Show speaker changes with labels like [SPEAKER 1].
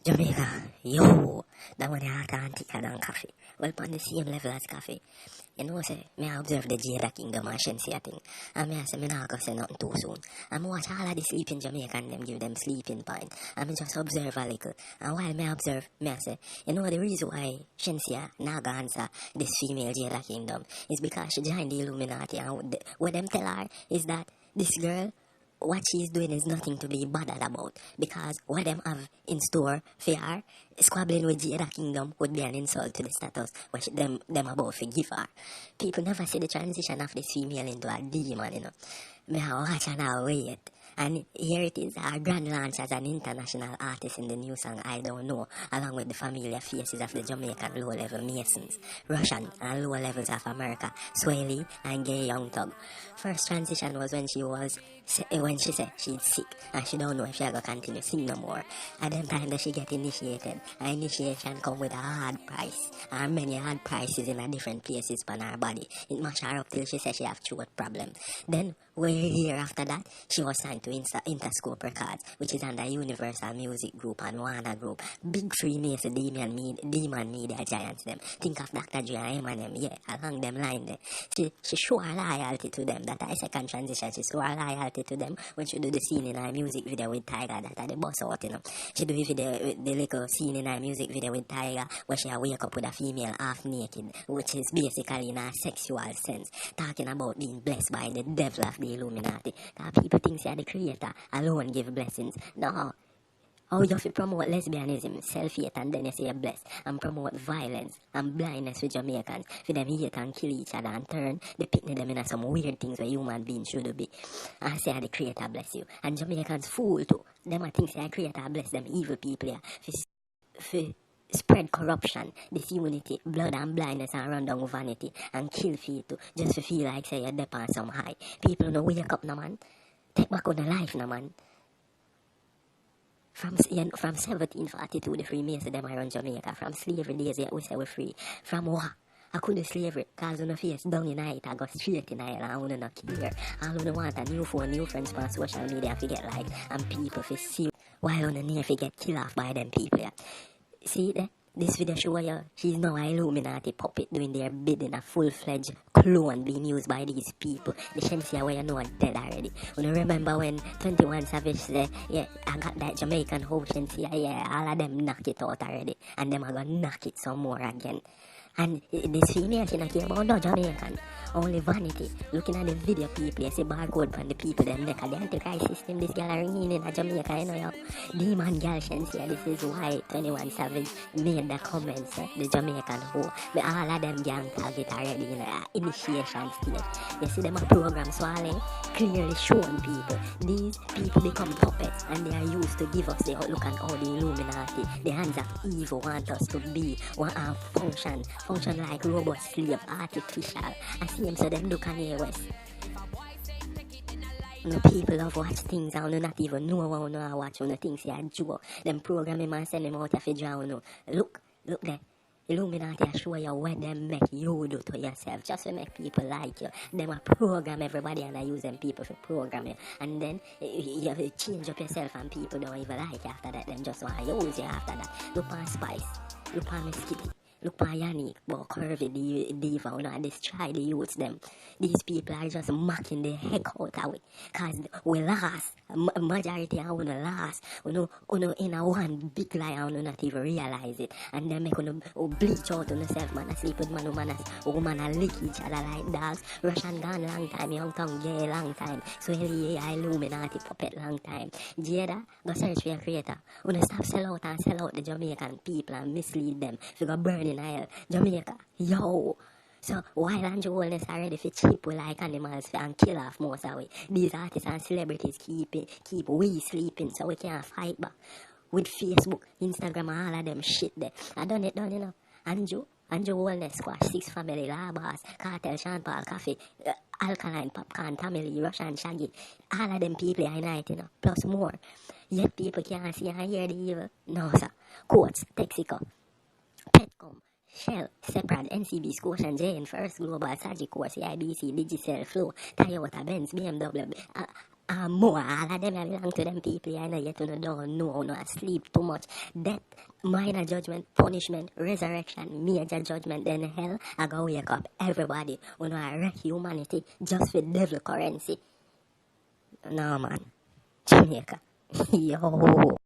[SPEAKER 1] Jamaica, yo, that one hot and thicker than coffee. Well, on the same level as coffee. You know, say, me I observe the Jada Kingdom and Shensia thing. And me I say, me not go say nothing too soon. And me watch all of the sleeping Jamaican them give them sleeping point. And me just observe a little. And while me observe, me I say, you know, the reason why Shensia not go answer this female Jada Kingdom is because she joined the Illuminati. And what them tell her is that this girl, what she's doing is nothing to be bothered about, because what them have in store for her, squabbling with Jada Kingdom would be an insult to the status which them about to give her. People never see the transition of this female into a demon, you know. Me I watch and I wait. And here it is, our grand launch as an international artist in the new song I Don't Know, along with the familiar faces of the Jamaican low-level Masons, Russian and lower levels of America, Sway Lee and Gay Young Thug. First transition was when she said she's sick and she don't know if she's going to continue sing no more. At the time that she get initiated, her initiation come with a hard price, and many hard prices in a different places on her body. It mashed her up till she said she have throat problem. Then, way year after that, she was signed to Interscope Records, which is under Universal Music Group and Warner Group. Big Freemason demon media giants them. Think of Dr. Dre and Eminem, yeah, along them line there. She show her loyalty to them. That is second transition. She show her loyalty to them when she do the scene in her music video with Tiger, that are the boss out, you know. She do the little scene in her music video with Tiger where she wake up with a female half naked, which is basically in a sexual sense, talking about being blessed by the devil of the Illuminati. That people think she are the creator alone give blessings. No. How you have to promote lesbianism, self-hate, and then you say you're blessed, and promote violence and blindness with Jamaicans, for them hate and kill each other and turn the picnic them in some weird things where human beings should be. And say the creator bless you. And Jamaicans fool too. Them I think say the creator bless them evil people here. For spread corruption, disunity, blood and blindness and run down vanity and kill feet too, just to feel like say you're deep on some high. People no wake up no man. Take back on the life no man. From 1742, the Freemasons them around Jamaica. From slavery days, we say we're free. From what? I could do slavery, cause on the face down in it, I go straight in it, and I wanna not care. I wanna want a new phone, new friends on social media, and forget like, and people for see, while on the near get killed off by them people. Yeah. See there? This video show you she's now an Illuminati puppet doing their bidding, a full-fledged clone being used by these people. The Shensia where you know are dead already. When you remember when 21 Savage said, yeah, I got that Jamaican whole Shensia, yeah, all of them knock it out already. And them are gonna knock it some more again. And this female, she not care about no Jamaican. Only vanity. Looking at the video people, you see barcode from the people them neck. The Antichrist system, this girl are ringing in a Jamaica, you know, yo. Demon girl, Shensia, this is why 21 Savage made the comments, the Jamaican who. But all of them gang target already, you know, initiation stage. You see them a program swallowing, clearly showing people. These people become puppets and they are used to give us the outlook on all the Illuminati. The hands of evil want us to be, want to function like robot slave, artificial. I see them so them do Kanye West. No people love watch things and no not even know how no watch on the things they are joke. Them program him and send him out of a draw no. Look there. Illuminati show you what them make you do to yourself, just to make people like you. Them a program everybody and I use them people to program you. And then you have to change up yourself and people don't even like you after that. Them just want to use you after that. Look on Spice. Look on Miss Kitty. Look at Yannick, but Curvy, the diva, you know, and destroy the youths them. These people are just mocking the heck out of it. Because we last. Majority of us last. You know, in a one big lie, you not even realize it. And then make you bleach out on yourself, man. I sleep with man, woman, and lick each other like dogs. Russian gone long time, Young Tongue gay long time. Swahili, Illuminati puppet long time. Jada, go search for your creator. You stop sell out the Jamaican people and mislead them. If you go burn in hell, Jamaica, yo. So while Andrew Holness are ready for cheap we like animals and kill off most of it, these artists and celebrities keep we sleeping so we can't fight back. With Facebook, Instagram and all of them shit there. I done it, you know. Andrew Holness squash, Six Family, La Boss, Cartel, Sean Paul, Coffee, Alkaline, Popcorn, Tamili, Russian, Shaggy. All of them people are night, you know, plus more. Yet people can't see and hear the evil. No, sir. Quotes, Texaco, Petcom, Shell, Separate, NCB, Scotian, Jane, First Global, Sagicor, CIBC, Digicel, Flow, Toyota, Benz, BMW, And more, all of them I belong to them people, I know yet you don't know, no, sleep too much. Death, minor judgment, punishment, resurrection, major judgment, then hell, I go wake up everybody. You know, I wreck humanity just for devil currency. No, man. Jamaica. Yo.